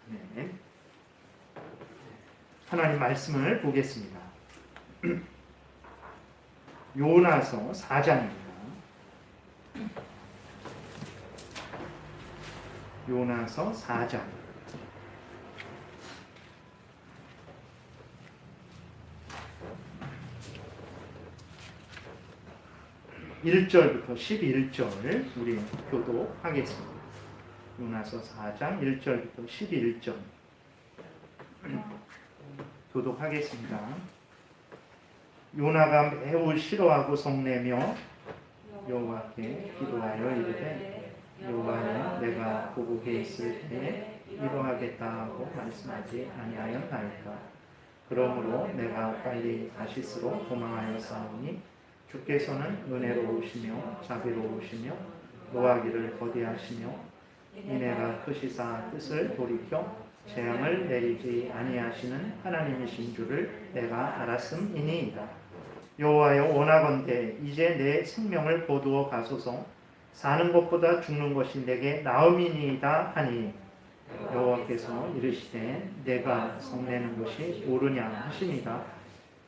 네. 하나님 말씀을 보겠습니다. 요나서 4장입니다. 요나서 4장 1절부터 11절 우리 교독하겠습니다. 요나서 4장 1절부터 11절 교독하겠습니다. 요나가 매우 싫어하고 성내며 여호와께 기도하여 이르되 여호와여 내가 고국에 있을 때에 이러하겠다 하고 말씀하지 아니하였나이까. 그러므로 내가 빨리 다시스로 도망하여 싸우니 주께서는 은혜로우시며 자비로우시며 노하기를 거디하시며 이내가 크시사 뜻을 돌이켜 재앙을 내리지 아니하시는 하나님이신 줄을 내가 알았음이니이다. 여호와여 원하건대 이제 내 생명을 거두어 가소서. 사는 것보다 죽는 것이 내게 나음이니이다 하니 여호와께서 이르시되 내가 성내는 것이 옳으냐 하시니라.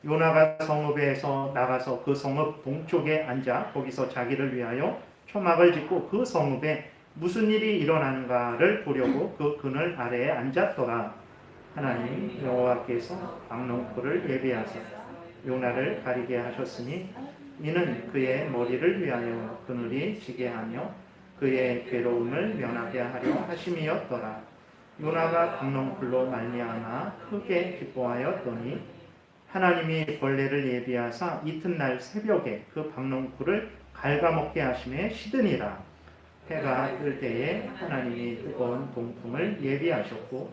요나가 성읍에서 나가서 그 성읍 동쪽에 앉아 거기서 자기를 위하여 초막을 짓고 그 성읍에 무슨 일이 일어나는가를 보려고 그 그늘 아래에 앉았더라. 하나님 여호와께서 박농포를 예비하사 요나를 가리게 하셨으니 이는 그의 머리를 위하여 그늘이 지게 하며 그의 괴로움을 면하게 하려 하심이었더라. 요나가 박농풀로 말미암아 크게 기뻐하였더니 하나님이 벌레를 예비하사 이튿날 새벽에 그 박농풀을 갉아먹게 하심에 시드니라. 해가 뜰 때에 하나님이 뜨거운 동풍을 예비하셨고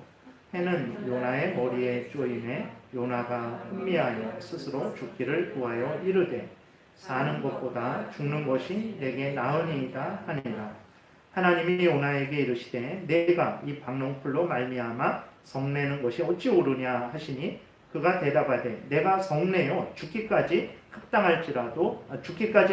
해는 요나의 머리에 쪼임에 요나가 흥미하여 스스로 죽기를 구하여 이르되 사는 것보다 죽는 것이 내게 나으니이다 하니라. 하나님이 요나에게 이르시되 내가 이 박농풀로 말미암아 성내는 것이 어찌 옳으냐 하시니 그가 대답하되 내가 성내어 죽기까지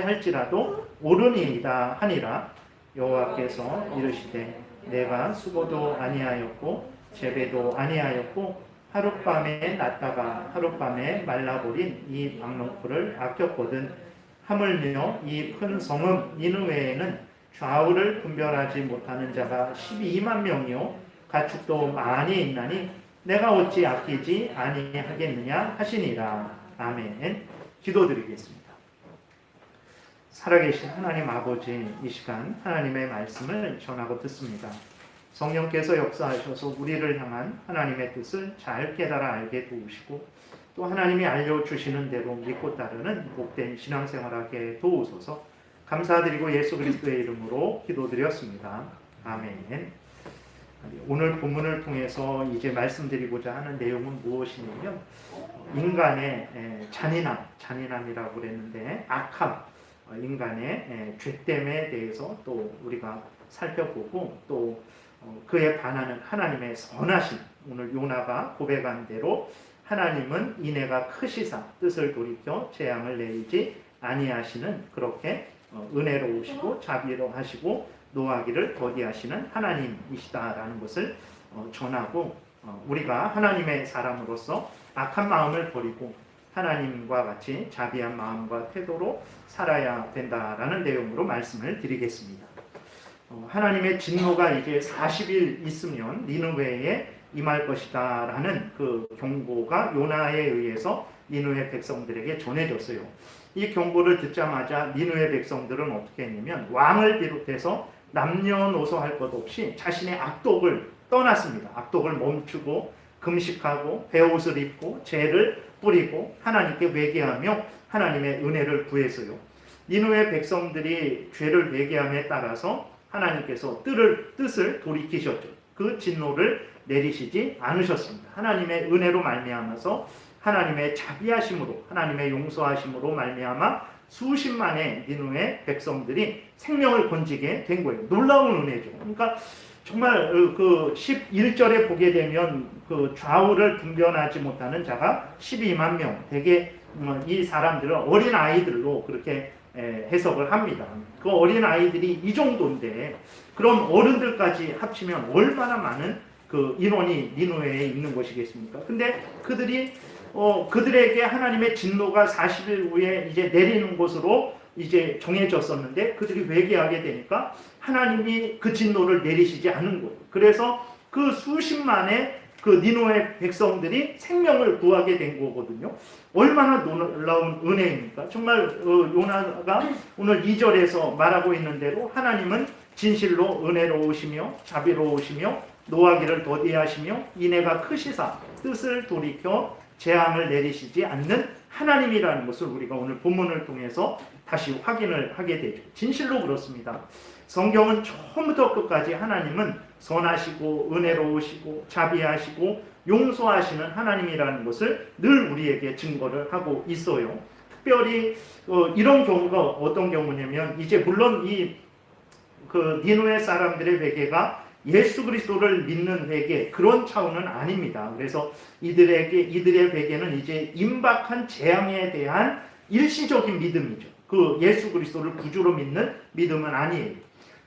할지라도 옳으니이다 하니라. 여호와께서 이르시되 내가 수고도 아니하였고 재배도 아니하였고 하룻밤에 났다가 하룻밤에 말라버린 이 박농풀을 아꼈거든. 하물며 이 큰 성읍 니느웨에는 좌우를 분별하지 못하는 자가 12만 명이요 가축도 많이 있나니 내가 어찌 아끼지 아니하겠느냐 하시니라. 아멘. 기도드리겠습니다. 살아계신 하나님 아버지, 이 시간 하나님의 말씀을 전하고 듣습니다. 성령께서 역사하셔서 우리를 향한 하나님의 뜻을 잘 깨달아 알게 도우시고 또 하나님이 알려주시는 대로 믿고 따르는 복된 신앙생활하게 도우소서. 감사드리고 예수 그리스도의 이름으로 기도드렸습니다. 아멘. 오늘 본문을 통해서 이제 말씀드리고자 하는 내용은 무엇이냐면 인간의 잔인함이라고 그랬는데 악함, 인간의 죄됨에 대해서 또 우리가 살펴보고 또 그에 반하는 하나님의 선하심, 오늘 요나가 고백한 대로 하나님은 이내가 크시사 뜻을 돌이켜 재앙을 내리지 아니하시는 그렇게 은혜로우시고 자비로하시고 노하기를 더디하시는 하나님이시다라는 것을 전하고 우리가 하나님의 사람으로서 악한 마음을 버리고 하나님과 같이 자비한 마음과 태도로 살아야 된다라는 내용으로 말씀을 드리겠습니다. 하나님의 진노가 이제 40일 있으면 니느웨에 임할 것이다 라는 그 경고가 요나에 의해서 니느웨 백성들에게 전해졌어요. 이 경고를 듣자마자 니느웨 백성들은 어떻게 했냐면 왕을 비롯해서 남녀노소 할 것 없이 자신의 악독을 떠났습니다. 악독을 멈추고 금식하고 베옷을 입고 죄를 뿌리고 하나님께 회개하며 하나님의 은혜를 구했어요. 니느웨 백성들이 죄를 회개함에 따라서 하나님께서 뜻을 돌이키셨죠. 그 진노를 내리시지 않으셨습니다. 하나님의 은혜로 말미암아서 하나님의 자비하심으로 하나님의 용서하심으로 말미암아 수십만의 니느웨 백성들이 생명을 건지게 된 거예요. 놀라운 은혜죠. 그러니까 정말 그 11절에 보게 되면 그 좌우를 분별하지 못하는 자가 12만 명, 대개 이 사람들은 어린 아이들로 그렇게 해석을 합니다. 그 어린 아이들이 이 정도인데 그럼 어른들까지 합치면 얼마나 많은 그 인원이 니누에에 있는 것이겠습니까? 근데 그들에게 하나님의 진노가 40일 후에 이제 내리는 것으로 이제 정해졌었는데 그들이 회개하게 되니까 하나님이 그 진노를 내리시지 않은 거예요. 그래서 그 수십만의 그 니누의 백성들이 생명을 구하게 된 거거든요. 얼마나 놀라운 은혜입니까? 정말 요나가 오늘 2절에서 말하고 있는 대로 하나님은 진실로 은혜로우시며 자비로우시며 노하기를 더디하시며 인애가 크시사 뜻을 돌이켜 재앙을 내리시지 않는 하나님이라는 것을 우리가 오늘 본문을 통해서 다시 확인을 하게 되죠. 진실로 그렇습니다. 성경은 처음부터 끝까지 하나님은 선하시고 은혜로우시고 자비하시고 용서하시는 하나님이라는 것을 늘 우리에게 증거를 하고 있어요. 특별히 이런 경우가 어떤 경우냐면 이제 물론 그 니누의 사람들의 회개가 예수 그리스도를 믿는 회개 그런 차원은 아닙니다. 그래서 이들의 회개는 이제 임박한 재앙에 대한 일시적인 믿음이죠. 그 예수 그리스도를 구주로 믿는 믿음은 아니에요.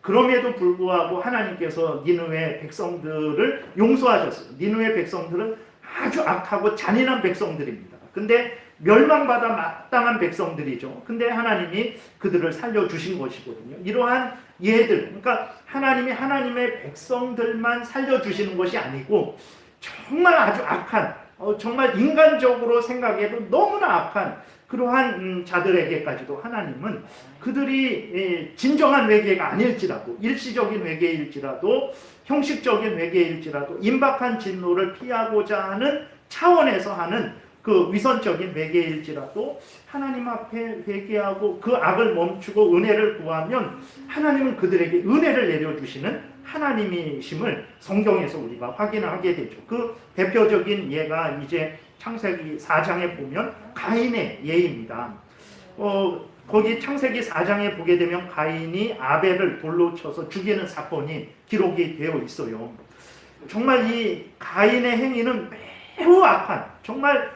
그럼에도 불구하고 하나님께서 니느웨 백성들을 용서하셨어요. 니느웨 백성들은 아주 악하고 잔인한 백성들입니다. 근데 멸망받아 마땅한 백성들이죠. 근데 하나님이 그들을 살려주신 것이거든요. 이러한 예들, 그러니까 하나님이 하나님의 백성들만 살려주시는 것이 아니고 정말 아주 악한, 정말 인간적으로 생각해도 너무나 악한 그러한 자들에게까지도 하나님은 그들이 진정한 회개가 아닐지라도 일시적인 회개일지라도 형식적인 회개일지라도 임박한 진노를 피하고자 하는 차원에서 하는 그 위선적인 회개일지라도 하나님 앞에 회개하고 그 악을 멈추고 은혜를 구하면 하나님은 그들에게 은혜를 내려주시는 하나님이심을 성경에서 우리가 확인하게 되죠. 그 대표적인 예가 이제 창세기 4장에 보면 가인의 예입니다. 거기 창세기 4장에 보게 되면 가인이 아벨을 돌로 쳐서 죽이는 사건이 기록이 되어 있어요. 정말 이 가인의 행위는 매우 악한, 정말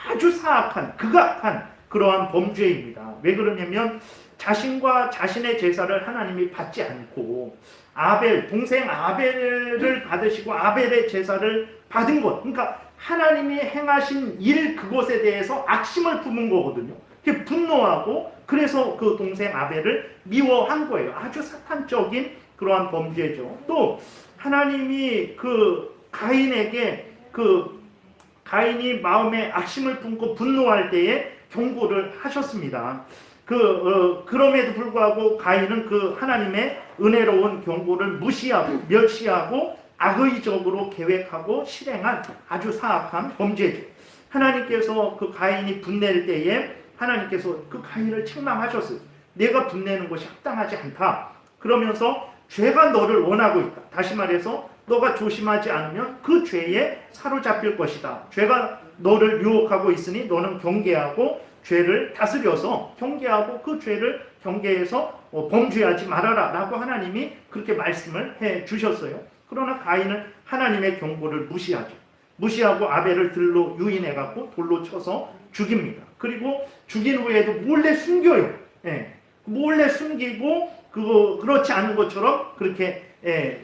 아주 사악한, 극악한 그러한 범죄입니다. 왜 그러냐면 자신과 자신의 제사를 하나님이 받지 않고 동생 아벨을 받으시고 아벨의 제사를 받은 것, 그러니까 하나님이 행하신 일 그것에 대해서 악심을 품은 거거든요. 분노하고 그래서 그 동생 아벨을 미워한 거예요. 아주 사탄적인 그러한 범죄죠. 또 하나님이 가인이 마음에 악심을 품고 분노할 때에 경고를 하셨습니다. 그럼에도 불구하고 가인은 그 하나님의 은혜로운 경고를 무시하고 멸시하고 악의적으로 계획하고 실행한 아주 사악한 범죄죠. 하나님께서 그 가인이 분낼 때에 하나님께서 그 가인을 책망하셨어요. 내가 분내는 것이 합당하지 않다. 그러면서 죄가 너를 원하고 있다. 다시 말해서 너가 조심하지 않으면 그 죄에 사로잡힐 것이다. 죄가 너를 유혹하고 있으니 너는 경계하고 죄를 다스려서 경계하고 그 죄를 경계해서 범죄하지 말아라 라고 하나님이 그렇게 말씀을 해 주셨어요. 그러나 가인은 하나님의 경고를 무시하고 아벨을 들로 유인해갖고 돌로 쳐서 죽입니다. 그리고 죽인 후에도 몰래 숨겨요. 몰래 숨기고 그렇지 않은 것처럼 그렇게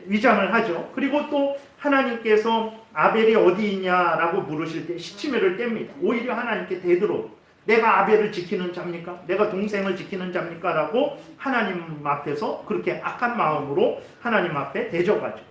위장을 하죠. 그리고 또 하나님께서 아벨이 어디 있냐라고 물으실 때 시치미를 뗍니다. 오히려 하나님께 되도록 내가 아벨을 지키는 자입니까? 내가 동생을 지키는 자입니까? 라고 하나님 앞에서 그렇게 악한 마음으로 하나님 앞에 대적하죠.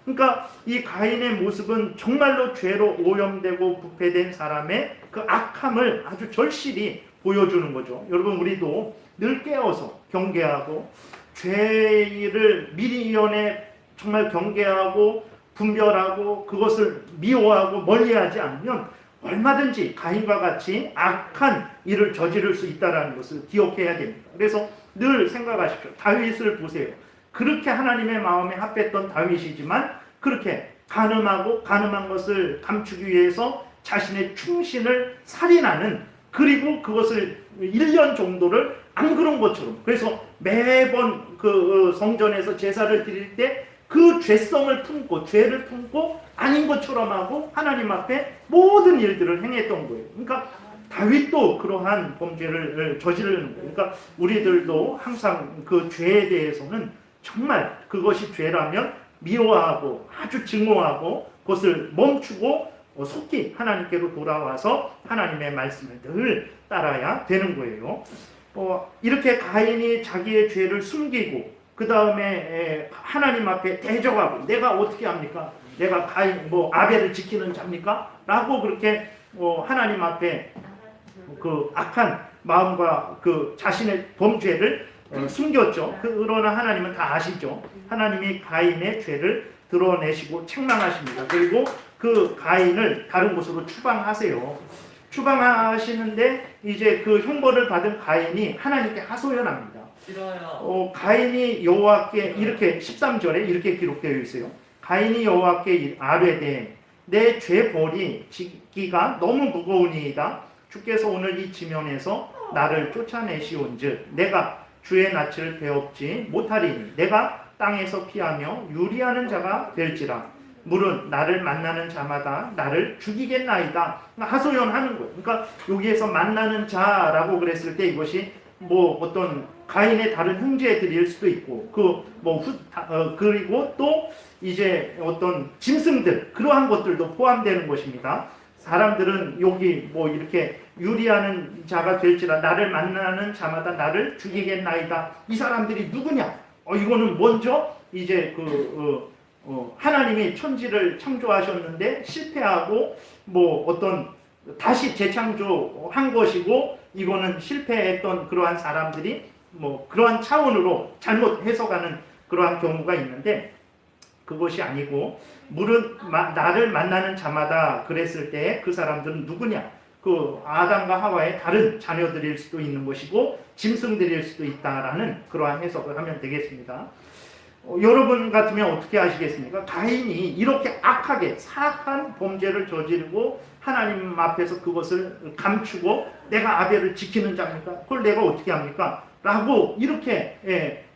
그러니까 이 가인의 모습은 정말로 죄로 오염되고 부패된 사람의 그 악함을 아주 절실히 보여주는 거죠. 여러분, 우리도 늘 깨어서 경계하고 죄를 미리연에 정말 경계하고 분별하고 그것을 미워하고 멀리하지 않으면 얼마든지 가인과 같이 악한 일을 저지를 수 있다는 것을 기억해야 됩니다. 그래서 늘 생각하십시오. 다윗을 보세요. 그렇게 하나님의 마음에 합했던 다윗이지만 그렇게 간음한 것을 감추기 위해서 자신의 충신을 살인하는, 그리고 그것을 1년 정도를 안 그런 것처럼, 그래서 매번 그 성전에서 제사를 드릴 때 그 죄성을 품고 죄를 품고 아닌 것처럼 하고 하나님 앞에 모든 일들을 행했던 거예요. 그러니까 다윗도 그러한 범죄를 저지르는 거예요. 그러니까 우리들도 항상 그 죄에 대해서는 정말 그것이 죄라면 미워하고 아주 증오하고 그것을 멈추고 속히 하나님께로 돌아와서 하나님의 말씀을 늘 따라야 되는 거예요. 이렇게 가인이 자기의 죄를 숨기고 그 다음에 하나님 앞에 대적하고 내가 어떻게 합니까? 내가 가인 아벨을 지키는 자입니까? 라고 그렇게 하나님 앞에 그 악한 마음과 그 자신의 범죄를 숨겼죠. 그러나 하나님은 다 아시죠. 하나님이 가인의 죄를 드러내시고 책망하십니다. 그리고 그 가인을 다른 곳으로 추방하세요. 추방하시는데 이제 그 형벌을 받은 가인이 하나님께 하소연합니다. 가인이 여호와께 이렇게 13절에 이렇게 기록되어 있어요. 가인이 여호와께 아뢰되 내 죄벌이 지기가 너무 무거우니이다. 주께서 오늘 이 지면에서 나를 쫓아내시온즉 내가 주의 낯을 배웁지 못하리니 내가 땅에서 피하며 유리하는 자가 될지라. 물은 나를 만나는 자마다 나를 죽이겠나이다. 하소연하는 거예요. 그러니까 여기에서 만나는 자라고 그랬을 때 이것이 어떤 가인의 다른 형제들일 수도 있고 그리고 또 이제 어떤 짐승들 그러한 것들도 포함되는 것입니다. 사람들은 여기 이렇게 유리하는 자가 될지라 나를 만나는 자마다 나를 죽이겠나이다. 이 사람들이 누구냐? 이거는 먼저 이제 하나님이 천지를 창조하셨는데 실패하고 어떤 다시 재창조한 것이고 이거는 실패했던 그러한 사람들이 그러한 차원으로 잘못 해석하는 그러한 경우가 있는데 그것이 아니고 물은 나를 만나는 자마다 그랬을 때 그 사람들은 누구냐? 그 아담과 하와의 다른 자녀들일 수도 있는 것이고 짐승들일 수도 있다라는 그러한 해석을 하면 되겠습니다. 여러분 같으면 어떻게 하시겠습니까? 가인이 이렇게 악하게 사악한 범죄를 저지르고 하나님 앞에서 그것을 감추고 내가 아벨을 지키는 자입니까? 그걸 내가 어떻게 합니까? 라고 이렇게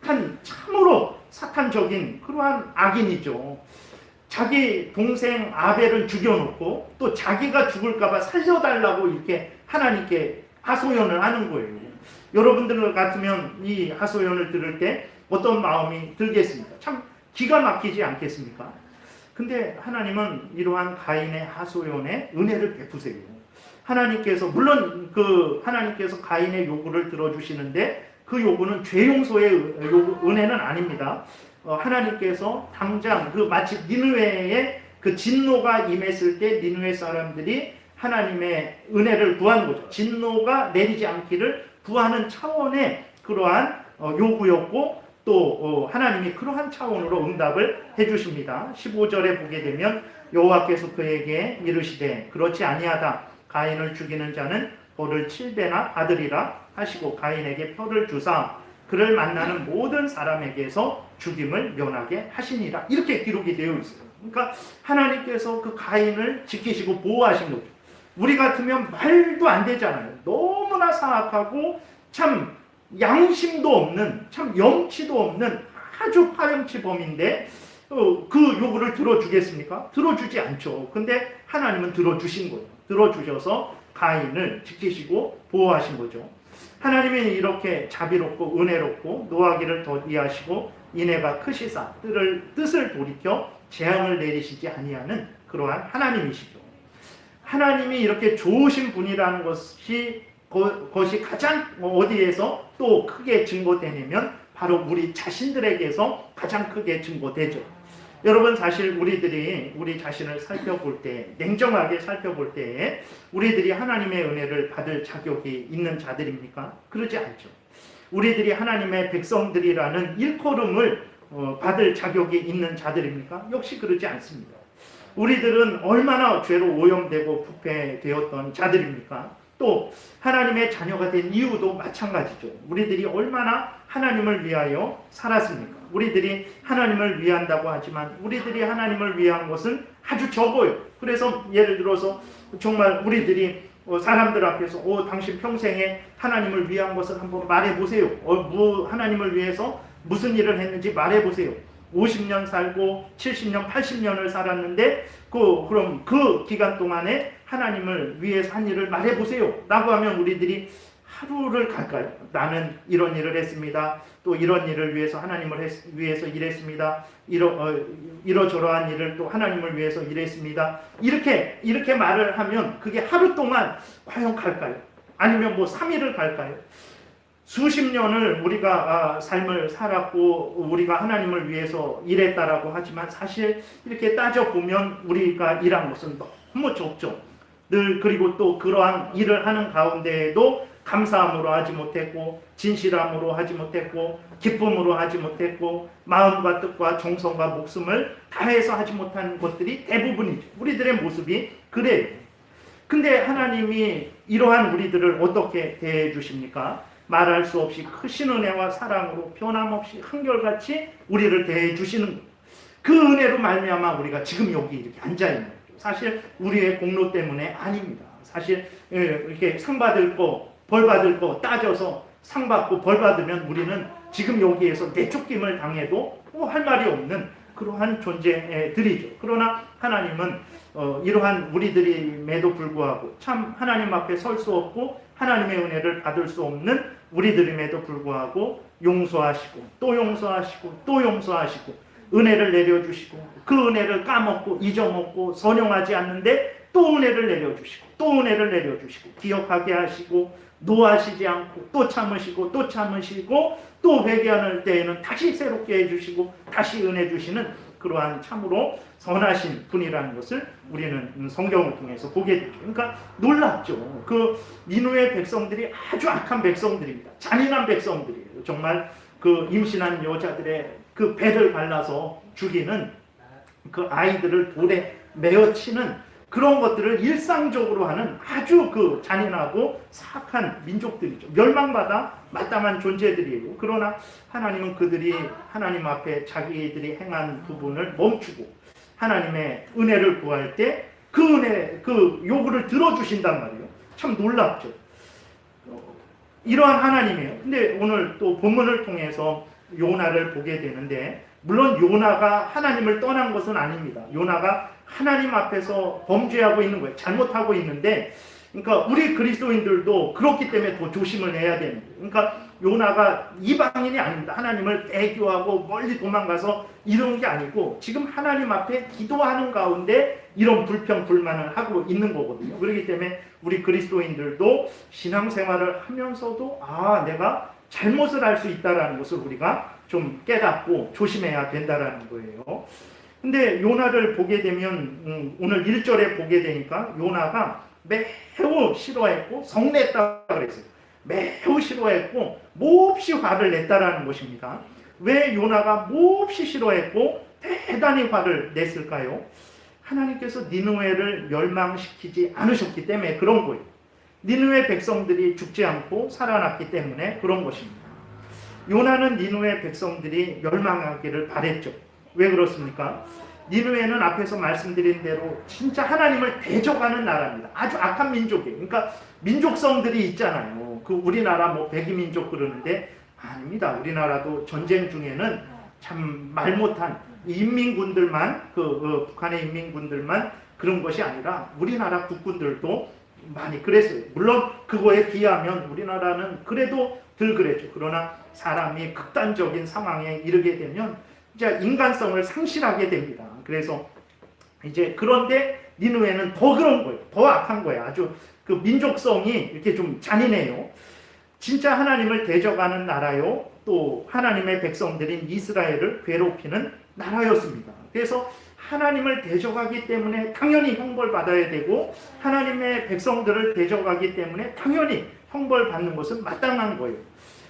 한 참으로 사탄적인 그러한 악인이죠. 자기 동생 아벨을 죽여놓고 또 자기가 죽을까봐 살려달라고 이렇게 하나님께 하소연을 하는 거예요. 여러분들 같으면 이 하소연을 들을 때 어떤 마음이 들겠습니까? 참 기가 막히지 않겠습니까? 근데 하나님은 이러한 가인의 하소연에 은혜를 베푸세요. 하나님께서 물론 하나님께서 가인의 요구를 들어주시는데 그 요구는 죄 용서의 은혜는 아닙니다. 하나님께서 당장 마치 니느웨에 그 진노가 임했을 때 니느웨 사람들이 하나님의 은혜를 구한 거죠. 진노가 내리지 않기를 구하는 차원의 그러한 요구였고 또 하나님이 그러한 차원으로 응답을 해주십니다. 15절에 보게 되면 여호와께서 그에게 이르시되 그렇지 아니하다. 가인을 죽이는 자는 벌을 7배나 받으리라 하시고 가인에게 표를 주사 그를 만나는 모든 사람에게서 죽임을 면하게 하시니라. 이렇게 기록이 되어 있어요. 그러니까 하나님께서 그 가인을 지키시고 보호하신 거죠. 우리 같으면 말도 안 되잖아요. 너무나 사악하고 참 양심도 없는 참 염치도 없는 아주 파렴치범인데 그 요구를 들어주겠습니까? 들어주지 않죠. 근데 하나님은 들어주신 거예요. 들어주셔서 가인을 지키시고 보호하신 거죠. 하나님이 이렇게 자비롭고 은혜롭고 노하기를 더디하시고 인애가 크시사 뜻을 돌이켜 재앙을 내리시지 아니하는 그러한 하나님이시죠. 하나님이 이렇게 좋으신 분이라는 것이 가장 어디에서 또 크게 증거되냐면 바로 우리 자신들에게서 가장 크게 증거되죠. 여러분 사실 우리 자신을 살펴볼 때 냉정하게 살펴볼 때 우리들이 하나님의 은혜를 받을 자격이 있는 자들입니까? 그러지 않죠. 우리들이 하나님의 백성들이라는 일컬음을 받을 자격이 있는 자들입니까? 역시 그러지 않습니다. 우리들은 얼마나 죄로 오염되고 부패되었던 자들입니까? 또 하나님의 자녀가 된 이유도 마찬가지죠. 우리들이 얼마나 하나님을 위하여 살았습니까? 우리들이 하나님을 위한다고 하지만 우리들이 하나님을 위한 것은 아주 적어요. 그래서 예를 들어서 정말 우리들이 사람들 앞에서 당신 평생에 하나님을 위한 것을 한번 말해보세요. 하나님을 위해서 무슨 일을 했는지 말해보세요. 50년 살고 70년, 80년을 살았는데 그럼 그 기간 동안에 하나님을 위해서 한 일을 말해보세요 라고 하면 우리들이 하루를 갈까요? 나는 이런 일을 했습니다. 또 이런 일을 위해서 하나님을 위해서 일했습니다. 이러저러한 일을 또 하나님을 위해서 일했습니다. 이렇게 말을 하면 그게 하루 동안 과연 갈까요? 아니면 뭐 3일을 갈까요? 수십 년을 우리가 삶을 살았고 우리가 하나님을 위해서 일했다라고 하지만 사실 이렇게 따져보면 우리가 일한 것은 너무 적죠. 늘 그리고 또 그러한 일을 하는 가운데에도 감사함으로 하지 못했고 진실함으로 하지 못했고 기쁨으로 하지 못했고 마음과 뜻과 정성과 목숨을 다해서 하지 못한 것들이 대부분이죠. 우리들의 모습이 그래요. 근데 하나님이 이러한 우리들을 어떻게 대해 주십니까? 말할 수 없이 크신 은혜와 사랑으로 변함없이 한결같이 우리를 대해 주시는 그 은혜로 말미암아 우리가 지금 여기 이렇게 앉아 있는 거죠. 사실 우리의 공로 때문에 아닙니다. 사실 이렇게 상 받을 거, 벌 받을 거 따져서 상 받고 벌 받으면 우리는 지금 여기에서 내쫓김을 당해도 할 말이 없는 그러한 존재들이죠. 그러나 하나님은 이러한 우리들임에도 불구하고 참 하나님 앞에 설 수 없고 하나님의 은혜를 받을 수 없는 우리들임에도 불구하고 용서하시고 또 용서하시고 또 용서하시고 은혜를 내려주시고 그 은혜를 까먹고 잊어먹고 선용하지 않는데 또 은혜를 내려주시고 또 은혜를 내려주시고 기억하게 하시고 노하시지 않고 또 참으시고 또 참으시고 또 회개하는 때에는 다시 새롭게 해주시고 다시 은혜 주시는 그러한 참으로 선하신 분이라는 것을 우리는 성경을 통해서 보게 되죠. 그러니까 놀랍죠. 그 니느웨 백성들이 아주 악한 백성들입니다. 잔인한 백성들이에요. 정말 그 임신한 여자들의 그 배를 갈라서 죽이는 그 아이들을 돌에 메어 치는 그런 것들을 일상적으로 하는 아주 그 잔인하고 사악한 민족들이죠. 멸망받아 마땅한 존재들이에요. 그러나 하나님은 그들이 하나님 앞에 자기들이 행한 부분을 멈추고 하나님의 은혜를 구할 때 그 은혜, 그 요구를 들어주신단 말이에요. 참 놀랍죠. 이러한 하나님이에요. 근데 오늘 또 본문을 통해서 요나를 보게 되는데 물론 요나가 하나님을 떠난 것은 아닙니다. 요나가 하나님 앞에서 범죄하고 있는 거예요. 잘못하고 있는데 그러니까 우리 그리스도인들도 그렇기 때문에 더 조심을 해야 되는 거예요. 그러니까 요나가 이방인이 아닙니다. 하나님을 배교하고 멀리 도망가서 이런 게 아니고 지금 하나님 앞에 기도하는 가운데 이런 불평 불만을 하고 있는 거거든요. 그렇기 때문에 우리 그리스도인들도 신앙생활을 하면서도 내가 잘못을 할 수 있다는 것을 우리가 좀 깨닫고 조심해야 된다는 거예요. 근데 요나를 보게 되면 오늘 1절에 보게 되니까 요나가 매우 싫어했고 성냈다고 그랬어요. 매우 싫어했고 몹시 화를 냈다라는 것입니다. 왜 요나가 몹시 싫어했고 대단히 화를 냈을까요? 하나님께서 니느웨를 멸망시키지 않으셨기 때문에 그런 거예요. 니느웨 백성들이 죽지 않고 살아났기 때문에 그런 것입니다. 요나는 니느웨 백성들이 멸망하기를 바랬죠. 왜 그렇습니까? 니느웨는 앞에서 말씀드린 대로 진짜 하나님을 대적하는 나라입니다. 아주 악한 민족이에요. 그러니까 민족성들이 있잖아요. 그 우리나라 뭐 백이민족 그러는데 아닙니다. 우리나라도 전쟁 중에는 참 말 못한 인민군들만 북한의 인민군들만 그런 것이 아니라 우리나라 국군들도 많이 그랬어요. 물론 그거에 비하면 우리나라는 그래도 덜 그랬죠. 그러나 사람이 극단적인 상황에 이르게 되면 이제 인간성을 상실하게 됩니다. 그래서 이제 그런데 니느웨는 더 그런 거예요. 더 악한 거예요. 아주 그 민족성이 이렇게 좀 잔인해요. 진짜 하나님을 대적하는 나라요. 또 하나님의 백성들인 이스라엘을 괴롭히는 나라였습니다. 그래서 하나님을 대적하기 때문에 당연히 형벌받아야 되고 하나님의 백성들을 대적하기 때문에 당연히 형벌받는 것은 마땅한 거예요.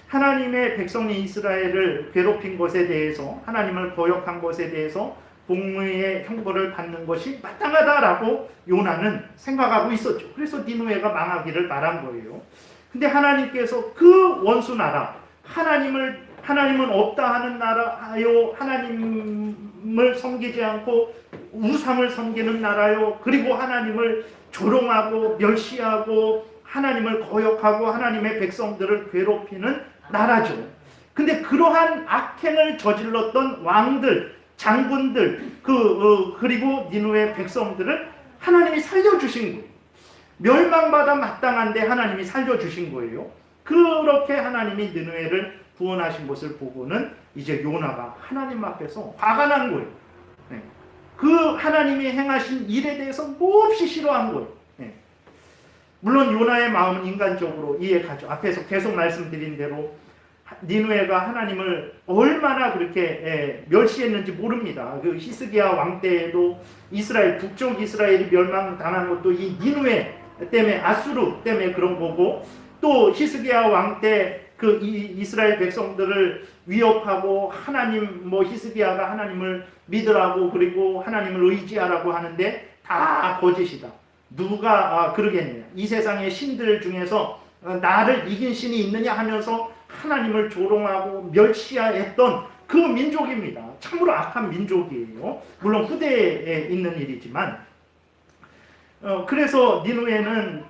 하나님의 백성인 이스라엘을 괴롭힌 것에 대해서 하나님을 거역한 것에 대해서 공의의 형벌을 받는 것이 마땅하다라고 요나는 생각하고 있었죠. 그래서 니느웨가 망하기를 바란 거예요. 근데 하나님께서 그 원수 나라 하나님은 없다 하는 나라요, 하나님을 섬기지 않고 우상을 섬기는 나라요, 그리고 하나님을 조롱하고 멸시하고 하나님을 거역하고 하나님의 백성들을 괴롭히는 나라죠. 근데 그러한 악행을 저질렀던 왕들, 장군들, 그리고 니느웨 백성들을 하나님이 살려주신 거예요. 멸망받아 마땅한데 하나님이 살려주신 거예요. 그렇게 하나님이 느느웨를 구원하신 것을 보고는 이제 요나가 하나님 앞에서 화가 난 거예요. 네. 그 하나님이 행하신 일에 대해서 몹시 싫어한 거예요. 네. 물론 요나의 마음은 인간적으로 이해가죠. 앞에서 계속 말씀드린 대로 니느웨가 하나님을 얼마나 그렇게 멸시했는지 모릅니다. 그 히스기야 왕 때에도 이스라엘, 북쪽 이스라엘이 멸망당한 것도 이 니느웨 때문에, 아수르 때문에 그런 거고, 또 히스기야 왕 때 그 이스라엘 백성들을 위협하고 하나님, 히스기야가 하나님을 믿으라고 그리고 하나님을 의지하라고 하는데 다 거짓이다. 누가 그러겠느냐. 이 세상의 신들 중에서 나를 이긴 신이 있느냐 하면서 하나님을 조롱하고 멸시했던 그 민족입니다. 참으로 악한 민족이에요. 물론 후대에 있는 일이지만, 그래서 니느웨는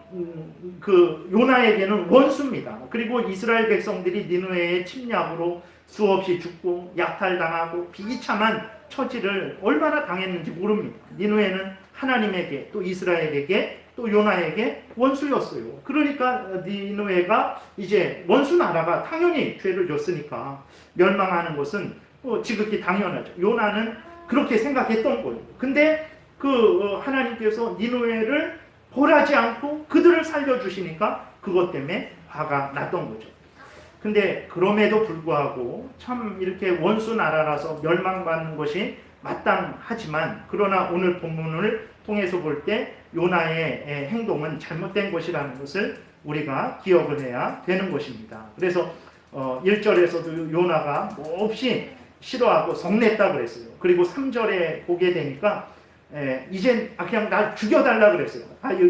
그 요나에게는 원수입니다. 그리고 이스라엘 백성들이 니느웨의 침략으로 수없이 죽고 약탈당하고 비참한 처지를 얼마나 당했는지 모릅니다. 니느웨는 하나님에게, 또 이스라엘에게, 또 요나에게 원수였어요. 그러니까 니느웨가 이제 원수 나라가 당연히 죄를 졌으니까 멸망하는 것은 지극히 당연하죠. 요나는 그렇게 생각했던 거예요. 근데 하나님께서 니느웨를 벌하지 않고 그들을 살려주시니까 그것 때문에 화가 났던 거죠. 근데 그럼에도 불구하고 참 이렇게 원수 나라라서 멸망받는 것이 마땅하지만, 그러나 오늘 본문을 통해서 볼 때 요나의 행동은 잘못된 것이라는 것을 우리가 기억을 해야 되는 것입니다. 그래서 1절에서도 요나가 몹시 싫어하고 성냈다 그랬어요. 그리고 3절에 보게 되니까 이젠 그냥 날 죽여달라 그랬어요.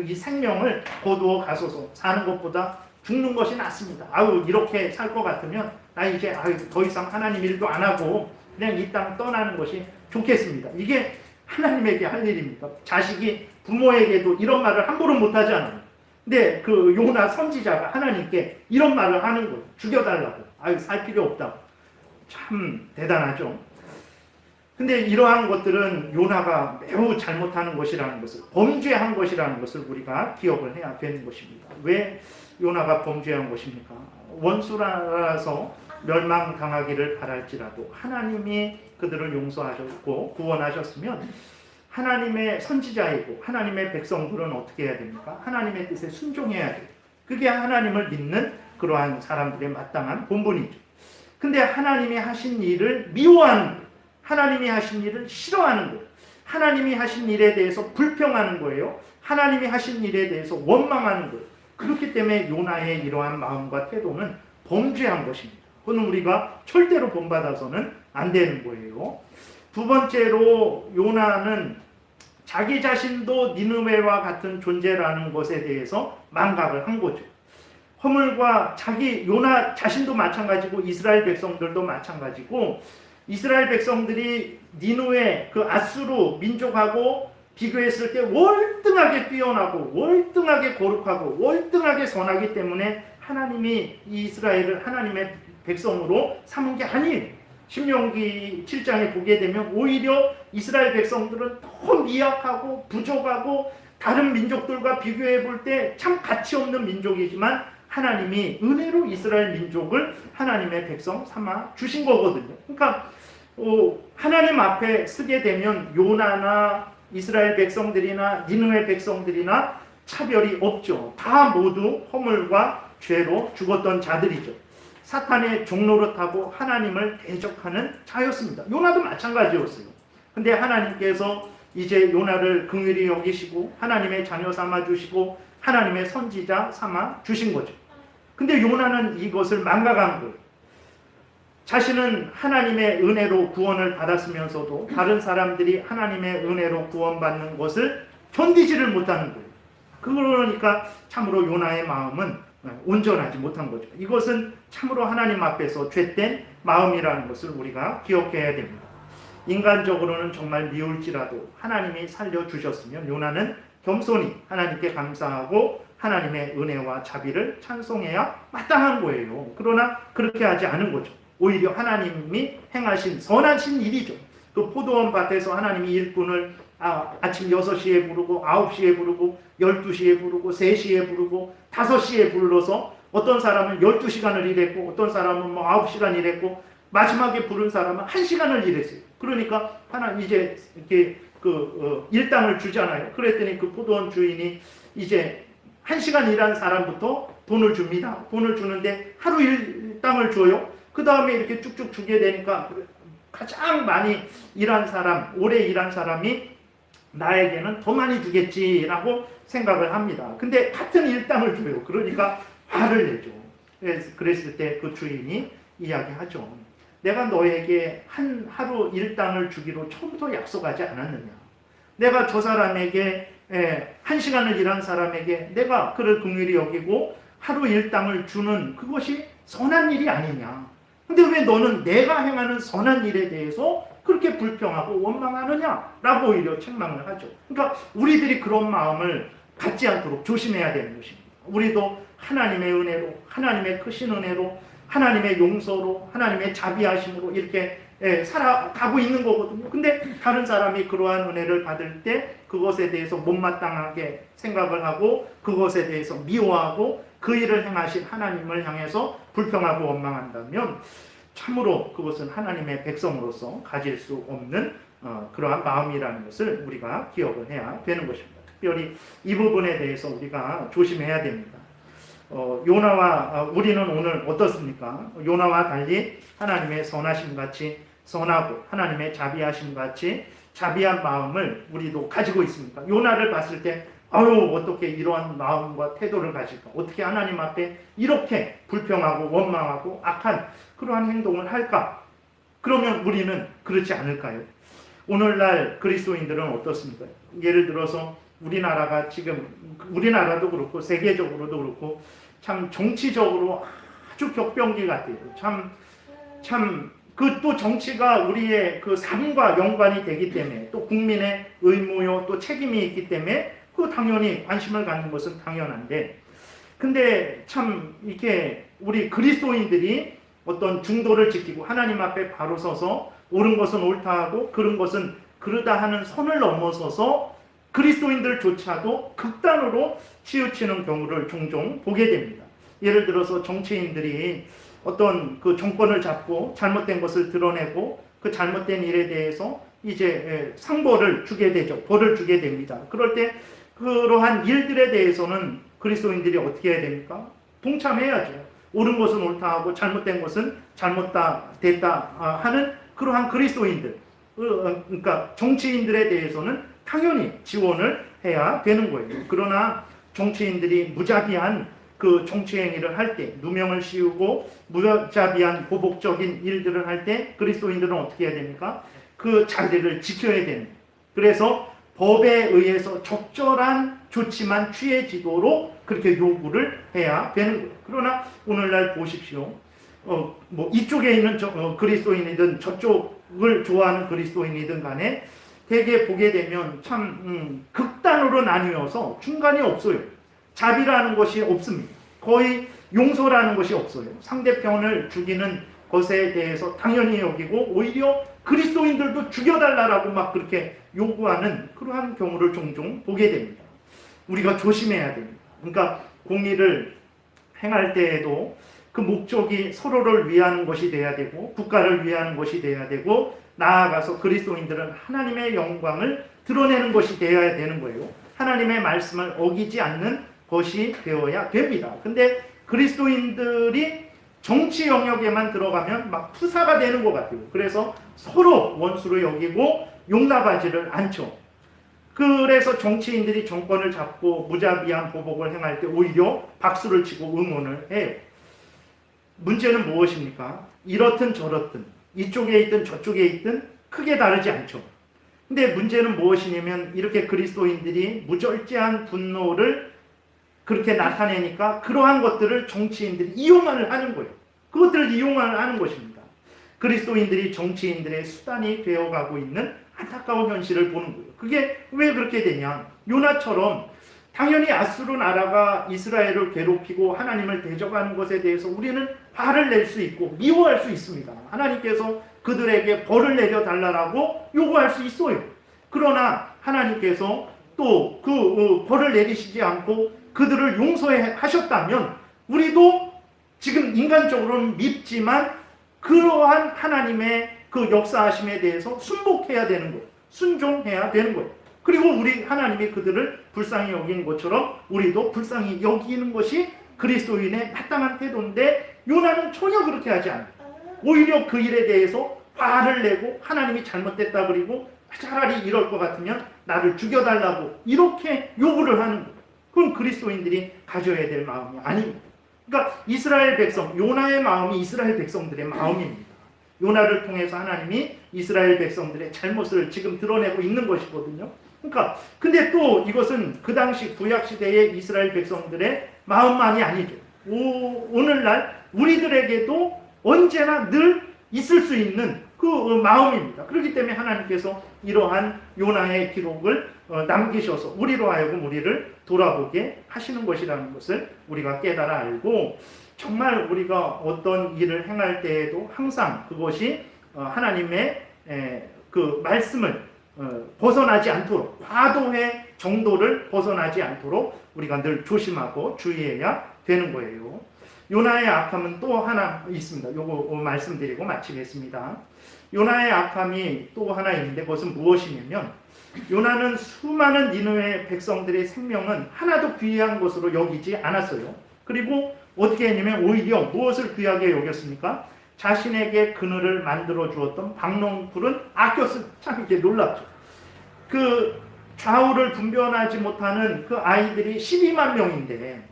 이 생명을 거두어 가소서. 사는 것보다 죽는 것이 낫습니다. 이렇게 살 것 같으면 나 이제 더 이상 하나님 일도 안 하고 그냥 이 땅 떠나는 것이 좋겠습니다. 이게 하나님에게 할 일입니까? 자식이 부모에게도 이런 말을 함부로 못하지 않아요. 근데 그 요나 선지자가 하나님께 이런 말을 하는 거예요. 죽여달라고. 살 필요 없다고. 참 대단하죠. 근데 이러한 것들은 요나가 매우 잘못하는 것이라는 것을, 범죄한 것이라는 것을 우리가 기억을 해야 되는 것입니다. 왜 요나가 범죄한 것입니까? 원수라서 멸망당하기를 바랄지라도 하나님이 그들을 용서하셨고 구원하셨으면 하나님의 선지자이고 하나님의 백성들은 어떻게 해야 됩니까? 하나님의 뜻에 순종해야 돼요. 그게 하나님을 믿는 그러한 사람들의 마땅한 본분이죠. 근데 하나님이 하신 일을 미워하는 거예요. 하나님이 하신 일을 싫어하는 거예요. 하나님이 하신 일에 대해서 불평하는 거예요. 하나님이 하신 일에 대해서 원망하는 거예요. 그렇기 때문에 요나의 이러한 마음과 태도는 범죄한 것입니다. 그건 우리가 절대로 본받아서는 안 되는 거예요. 두 번째로 요나는 자기 자신도 니느웨와 같은 존재라는 것에 대해서 망각을 한 거죠. 허물과 요나 자신도 마찬가지고 이스라엘 백성들도 마찬가지고, 이스라엘 백성들이 니느웨 그 아수르 민족하고 비교했을 때 월등하게 뛰어나고 월등하게 거룩하고 월등하게 선하기 때문에 하나님이 이스라엘을 하나님의 백성으로 삼은 게 아니에요. 신명기 7장에 보게 되면 오히려 이스라엘 백성들은 더 미약하고 부족하고 다른 민족들과 비교해 볼 때 참 가치 없는 민족이지만 하나님이 은혜로 이스라엘 민족을 하나님의 백성 삼아 주신 거거든요. 그러니까 하나님 앞에 서게 되면 요나나 이스라엘 백성들이나 니느웨 백성들이나 차별이 없죠. 다 모두 허물과 죄로 죽었던 자들이죠. 사탄의 종노릇하고 하나님을 대적하는 자였습니다. 요나도 마찬가지였어요. 근데 하나님께서 이제 요나를 긍휼히 여기시고 하나님의 자녀 삼아 주시고 하나님의 선지자 삼아 주신 거죠. 근데 요나는 이것을 망각한 거예요. 자신은 하나님의 은혜로 구원을 받았으면서도 다른 사람들이 하나님의 은혜로 구원받는 것을 견디지를 못하는 거예요. 그러니까 참으로 요나의 마음은 온전하지 못한 거죠. 이것은 참으로 하나님 앞에서 죄된 마음이라는 것을 우리가 기억해야 됩니다. 인간적으로는 정말 미울지라도 하나님이 살려주셨으면 요나는 겸손히 하나님께 감사하고 하나님의 은혜와 자비를 찬송해야 마땅한 거예요. 그러나 그렇게 하지 않은 거죠. 오히려 하나님이 행하신 선하신 일이죠. 그 포도원 밭에서 하나님이 일꾼을 아침 6시에 부르고 9시에 부르고 12시에 부르고 3시에 부르고 5시에 불러서 어떤 사람은 12시간을 일했고 어떤 사람은 뭐 9시간 일했고 마지막에 부른 사람은 1시간을 일했어요. 그러니까 하나 이제 이렇게 일당을 주잖아요. 그랬더니 그 포도원 주인이 이제 1시간 일한 사람부터 돈을 줍니다. 돈을 주는데 하루 일당을 줘요. 그 다음에 이렇게 쭉쭉 주게 되니까 가장 많이 일한 사람, 오래 일한 사람이 나에게는 더 많이 주겠지라고 생각을 합니다. 근데 같은 일당을 줘요. 그러니까 화를 내죠. 그랬을 때 그 주인이 이야기하죠. 내가 너에게 하루 일당을 주기로 처음부터 약속하지 않았느냐. 내가 저 사람에게 1시간을 일한 사람에게 내가 그를 긍휼히 여기고 하루 일당을 주는 그것이 선한 일이 아니냐. 근데 왜 너는 내가 행하는 선한 일에 대해서 그렇게 불평하고 원망하느냐라고 오히려 책망을 하죠. 그러니까 우리들이 그런 마음을 갖지 않도록 조심해야 되는 것입니다. 우리도 하나님의 은혜로, 하나님의 크신 은혜로, 하나님의 용서로, 하나님의 자비하심으로 이렇게 살아가고 있는 거거든요. 근데 다른 사람이 그러한 은혜를 받을 때 그것에 대해서 못마땅하게 생각을 하고 그것에 대해서 미워하고 그 일을 행하신 하나님을 향해서 불평하고 원망한다면 참으로 그것은 하나님의 백성으로서 가질 수 없는 그러한 마음이라는 것을 우리가 기억을 해야 되는 것입니다. 특별히 이 부분에 대해서 우리가 조심해야 됩니다. 요나와 우리는 오늘 어떻습니까? 요나와 달리 하나님의 선하심 같이 선하고 하나님의 자비하심 같이 자비한 마음을 우리도 가지고 있습니까? 요나를 봤을 때 아유 어떻게 이러한 마음과 태도를 가질까? 어떻게 하나님 앞에 이렇게 불평하고 원망하고 악한 그러한 행동을 할까? 그러면 우리는 그렇지 않을까요? 오늘날 그리스도인들은 어떻습니까? 예를 들어서 우리나라가 지금 우리나라도 그렇고 세계적으로도 그렇고 참 정치적으로 아주 격변기 같아요. 그 또 정치가 우리의 그 삶과 연관이 되기 때문에 또 국민의 의무요 또 책임이 있기 때문에 그 당연히 관심을 갖는 것은 당연한데 근데 참 이렇게 우리 그리스도인들이 어떤 중도를 지키고 하나님 앞에 바로 서서 옳은 것은 옳다 하고 그른 것은 그르다 하는 선을 넘어서서 그리스도인들조차도 극단으로 치우치는 경우를 종종 보게 됩니다. 예를 들어서 정치인들이 어떤 그 정권을 잡고 잘못된 것을 드러내고 그 잘못된 일에 대해서 이제 상벌을 주게 되죠. 벌을 주게 됩니다. 그럴 때 그러한 일들에 대해서는 그리스도인들이 어떻게 해야 됩니까? 동참해야죠. 옳은 것은 옳다 하고 잘못된 것은 됐다 하는 그러한 그리스도인들, 그러니까 정치인들에 대해서는 당연히 지원을 해야 되는 거예요. 그러나 정치인들이 무자비한 그 정치 행위를 할 때, 누명을 씌우고 무자비한 보복적인 일들을 할 때 그리스도인들은 어떻게 해야 됩니까? 그 자리를 지켜야 됩니다. 그래서 법에 의해서 적절한 조치만 취해지도록 그렇게 요구를 해야 되는 거예요. 그러나 오늘날 보십시오. 뭐 이쪽에 있는 그리스도인이든 저쪽을 좋아하는 그리스도인이든 간에 대개 보게 되면 참 극단으로 나뉘어서 중간이 없어요. 자비라는 것이 없습니다. 거의 용서라는 것이 없어요. 상대편을 죽이는 것에 대해서 당연히 여기고 오히려 그리스도인들도 죽여달라고 막 그렇게 요구하는 그러한 경우를 종종 보게 됩니다. 우리가 조심해야 됩니다. 그러니까 공의를 행할 때에도 그 목적이 서로를 위하는 것이 돼야 되고 국가를 위하는 것이 돼야 되고 나아가서 그리스도인들은 하나님의 영광을 드러내는 것이 되어야 되는 거예요. 하나님의 말씀을 어기지 않는 것이 되어야 됩니다. 근데 그리스도인들이 정치 영역에만 들어가면 막 투사가 되는 것 같아요. 그래서 서로 원수로 여기고 용납하지를 않죠. 그래서 정치인들이 정권을 잡고 무자비한 보복을 행할 때 오히려 박수를 치고 응원을 해요. 문제는 무엇입니까? 이렇든 저렇든 이쪽에 있든 저쪽에 있든 크게 다르지 않죠. 근데 문제는 무엇이냐면 이렇게 그리스도인들이 무절제한 분노를 그렇게 나타내니까 그러한 것들을 정치인들이 이용을 하는 거예요. 그것들을 이용을 하는 것입니다. 그리스도인들이 정치인들의 수단이 되어가고 있는 안타까운 현실을 보는 거예요. 그게 왜 그렇게 되냐? 요나처럼 당연히 아수르 나라가 이스라엘을 괴롭히고 하나님을 대적하는 것에 대해서 우리는 화를 낼 수 있고 미워할 수 있습니다. 하나님께서 그들에게 벌을 내려달라고 요구할 수 있어요. 그러나 하나님께서 또 그 벌을 내리시지 않고 그들을 용서하셨다면 우리도 지금 인간적으로는 밉지만 그러한 하나님의 그 역사하심에 대해서 순복해야 되는 거예요. 순종해야 되는 거예요. 그리고 우리 하나님이 그들을 불쌍히 여긴 것처럼 우리도 불쌍히 여기는 것이 그리스도인의 마땅한 태도인데 요나는 전혀 그렇게 하지 않아요. 오히려 그 일에 대해서 화를 내고 하나님이 잘못됐다 그리고 차라리 이럴 것 같으면 나를 죽여달라고 이렇게 요구를 하는 거예요. 그건 그리스도인들이 가져야 될 마음이 아닙니다. 그러니까 이스라엘 백성, 요나의 마음이 이스라엘 백성들의 마음입니다. 요나를 통해서 하나님이 이스라엘 백성들의 잘못을 지금 드러내고 있는 것이거든요. 그러니까 근데 또 이것은 그 당시 구약 시대의 이스라엘 백성들의 마음만이 아니죠. 오늘날 우리들에게도 언제나 늘 있을 수 있는 그 마음입니다. 그렇기 때문에 하나님께서 이러한 요나의 기록을 남기셔서 우리로 하여금 우리를 돌아보게 하시는 것이라는 것을 우리가 깨달아 알고 정말 우리가 어떤 일을 행할 때에도 항상 그것이 하나님의 그 말씀을 벗어나지 않도록 과도의 정도를 벗어나지 않도록 우리가 늘 조심하고 주의해야 되는 거예요. 요나의 악함은 또 하나 있습니다. 요거 말씀드리고 마치겠습니다. 요나의 악함이 또 하나 있는데 그것은 무엇이냐면 요나는 수많은 니느웨 백성들의 생명은 하나도 귀한 것으로 여기지 않았어요. 그리고 어떻게 했냐면 오히려 무엇을 귀하게 여겼습니까? 자신에게 그늘을 만들어 주었던 박농풀은 아꼈습니다. 참 이게 놀랍죠. 그 좌우를 분별하지 못하는 그 아이들이 12만 명인데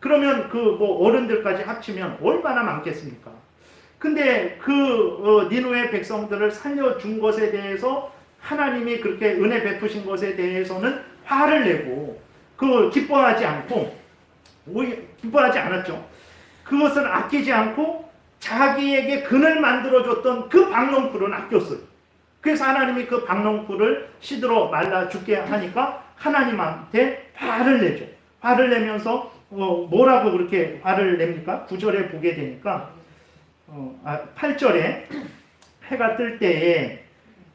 그러면 그 뭐 어른들까지 합치면 얼마나 많겠습니까? 근데 그 니느웨 백성들을 살려준 것에 대해서 하나님이 그렇게 은혜 베푸신 것에 대해서는 화를 내고 그 기뻐하지 않고 기뻐하지 않았죠. 그것을 아끼지 않고 자기에게 그늘 만들어줬던 그 박농풀은 아꼈어요. 그래서 하나님이 그 박농풀을 시들어 말라 죽게 하니까 하나님한테 화를 내죠. 화를 내면서 뭐라고 그렇게 화를 냅니까? 9절에 보게 되니까 8절에 해가 뜰 때에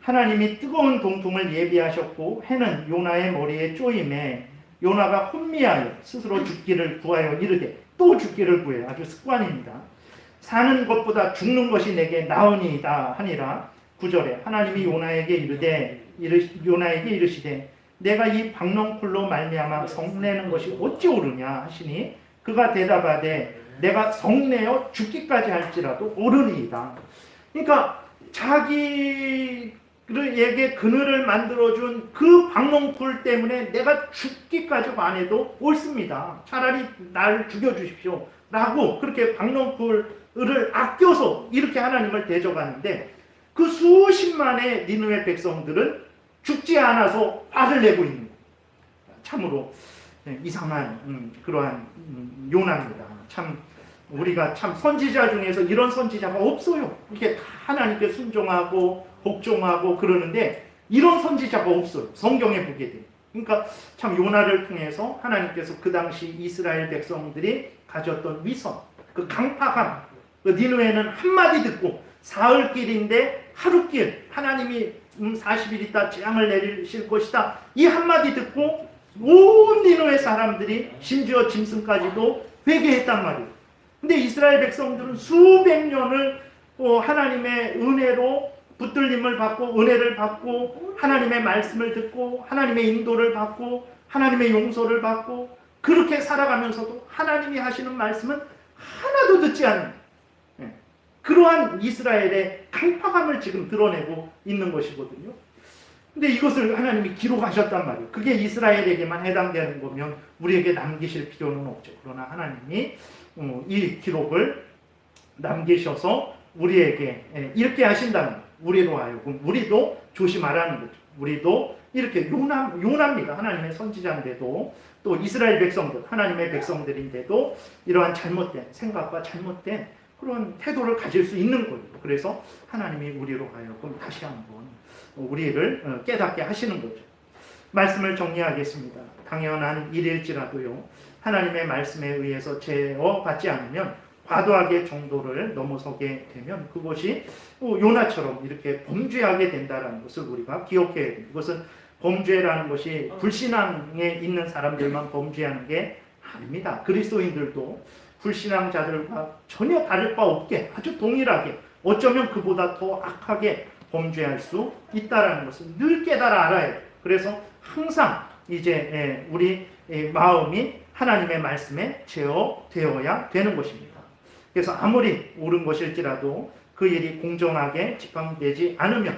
하나님이 뜨거운 동통을 예비하셨고 해는 요나의 머리에 쪼임에 요나가 혼미하여 스스로 죽기를 구하여 이르되 또 죽기를 구해요. 아주 습관입니다. 사는 것보다 죽는 것이 내게 나으니이다 하니라. 9절에 하나님이 요나에게 이르시되 내가 이 박농풀로 말미암아 성내는 것이 어찌 옳으냐 하시니 그가 대답하되 내가 성내어 죽기까지 할지라도 옳으니이다. 그러니까 자기에게 그늘을 만들어준 그 박농풀 때문에 내가 죽기까지 반해도 옳습니다. 차라리 나를 죽여주십시오 라고 그렇게 박농풀을 아껴서 이렇게 하나님을 대적하는데 그 수십만의 니느웨 백성들은 죽지 않아서 화를 내고 있는 거예요. 참으로 이상한 그러한 요나입니다. 참 우리가 참 선지자 중에서 이런 선지자가 없어요. 이렇게 다 하나님께 순종하고 복종하고 그러는데 이런 선지자가 없어요. 성경에 보게 돼요. 그러니까 참 요나를 통해서 하나님께서 그 당시 이스라엘 백성들이 가졌던 위선, 그 강팍함, 그 니느웨는 한마디 듣고 사흘길인데 하루길 하나님이 40일 있다 재앙을 내리실 것이다 이 한마디 듣고 온 니느웨 사람들이 심지어 짐승까지도 회개했단 말이에요. 근데 이스라엘 백성들은 수백 년을 하나님의 은혜로 붙들림을 받고 은혜를 받고 하나님의 말씀을 듣고 하나님의 인도를 받고 하나님의 용서를 받고 그렇게 살아가면서도 하나님이 하시는 말씀은 하나도 듣지 않는 그러한 이스라엘의 강팍함을 지금 드러내고 있는 것이거든요. 근데 이것을 하나님이 기록하셨단 말이에요. 그게 이스라엘에게만 해당되는 거면 우리에게 남기실 필요는 없죠. 그러나 하나님이 이 기록을 남기셔서 우리에게 읽게 하신다면 우리로 하여금 우리도 조심하라는 거죠. 우리도 이렇게 요나입니다. 하나님의 선지자인데도 또 이스라엘 백성들, 하나님의 백성들인데도 이러한 잘못된 생각과 잘못된 그런 태도를 가질 수 있는 거예요. 그래서 하나님이 우리로 하여금 다시 한번 우리를 깨닫게 하시는 거죠. 말씀을 정리하겠습니다. 당연한 일일지라도요. 하나님의 말씀에 의해서 제어받지 않으면 과도하게 정도를 넘어서게 되면 그것이 요나처럼 이렇게 범죄하게 된다는 것을 우리가 기억해야 됩니다. 이것은 범죄라는 것이 불신앙에 있는 사람들만 범죄하는 게 아닙니다. 그리스도인들도 불신앙자들과 전혀 다를 바 없게 아주 동일하게 어쩌면 그보다 더 악하게 범죄할 수 있다라는 것을 늘 깨달아 알아야 돼요. 그래서 항상 이제 우리 마음이 하나님의 말씀에 제어되어야 되는 것입니다. 그래서 아무리 옳은 것일지라도 그 일이 공정하게 집행되지 않으면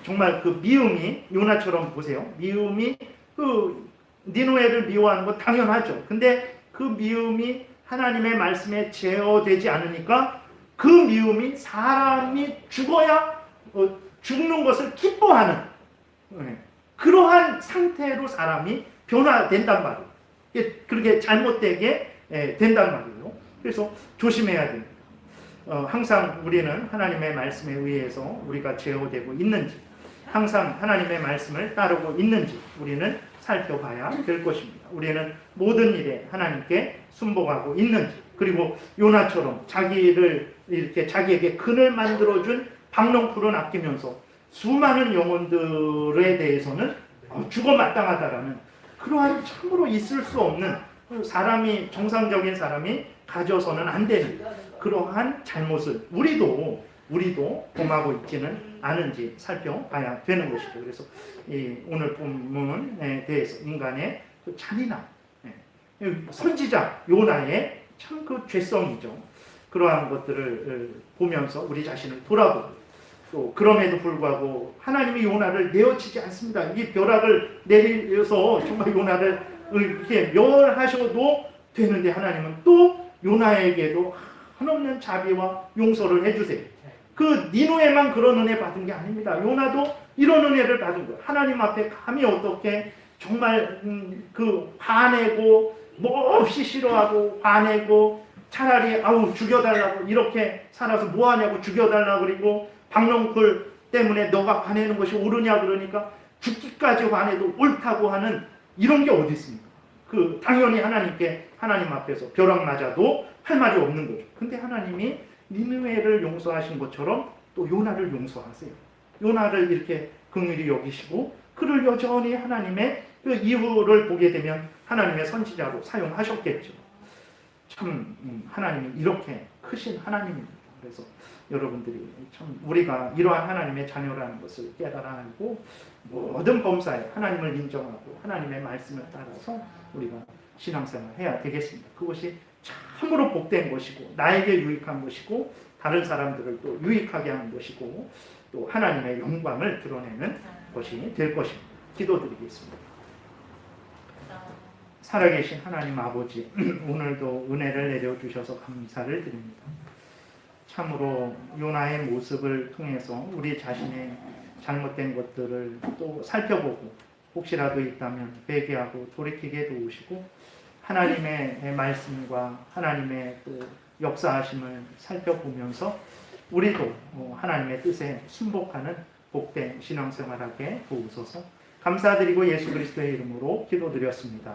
정말 그 미움이 요나처럼 보세요. 미움이 그 니느웨를 미워하는 거 당연하죠. 근데 그 미움이 하나님의 말씀에 제어되지 않으니까 그 미움이 사람이 죽어야 죽는 것을 기뻐하는 그러한 상태로 사람이 변화된단 말이에요. 그렇게 잘못되게 된단 말이에요. 그래서 조심해야 됩니다. 항상 우리는 하나님의 말씀에 의해서 우리가 제어되고 있는지, 항상 하나님의 말씀을 따르고 있는지 우리는 살펴봐야 될 것입니다. 우리는 모든 일에 하나님께 순복하고 있는지, 그리고 요나처럼 자기를 이렇게 자기에게 근을 만들어준 박농풀은 아끼면서 수많은 영혼들에 대해서는 죽어 마땅하다라는 그러한 참으로 있을 수 없는 사람이 정상적인 사람이 가져서는 안 되는 그러한 잘못을 우리도 범하고 있지는 않은지 살펴봐야 되는 것이죠. 그래서 오늘 본문에 대해서 인간의 그 잔인함, 선지자 요나의 참 그 죄성이죠. 그러한 것들을 보면서 우리 자신을 돌아보고 또 그럼에도 불구하고 하나님이 요나를 내어치지 않습니다. 이 벼락을 내려서 정말 요나를 이렇게 멸하셔도 되는데 하나님은 또 요나에게도 한없는 자비와 용서를 해주세요. 그 니느웨만 그런 은혜 받은 게 아닙니다. 요나도 이런 은혜를 받은 거예요. 하나님 앞에 감히 어떻게 정말 그 화내고 몹시 싫어하고 화내고 차라리 아우 죽여달라고 이렇게 살아서 뭐하냐고 죽여달라고 그리고 박농풀 때문에 너가 화내는 것이 옳으냐 그러니까 죽기까지 화내도 옳다고 하는 이런 게 어디 있습니까? 그 당연히 하나님 앞에서 벼락 맞아도 할 말이 없는 거죠. 근데 하나님이 니느웨를 용서하신 것처럼 또 요나를 용서하세요. 요나를 이렇게 긍휼히 여기시고 그를 여전히 하나님의 그 이후를 보게 되면 하나님의 선지자로 사용하셨겠죠. 참 하나님이 이렇게 크신 하나님입니다. 그래서 여러분들이 참 우리가 이러한 하나님의 자녀라는 것을 깨달아 알고 모든 범사에 하나님을 인정하고 하나님의 말씀을 따라서 우리가 신앙생활을 해야 되겠습니다. 그것이 참으로 복된 것이고 나에게 유익한 것이고 다른 사람들을 또 유익하게 하는 것이고 또 하나님의 영광을 드러내는 것이 될 것입니다. 기도드리겠습니다. 살아계신 하나님 아버지, 오늘도 은혜를 내려주셔서 감사를 드립니다. 참으로 요나의 모습을 통해서 우리 자신의 잘못된 것들을 또 살펴보고 혹시라도 있다면 회개하고 돌이키게 도우시고 하나님의 말씀과 하나님의 그 역사하심을 살펴보면서 우리도 하나님의 뜻에 순복하는 복된 신앙생활하게 도우소서. 감사드리고 예수 그리스도의 이름으로 기도드렸습니다.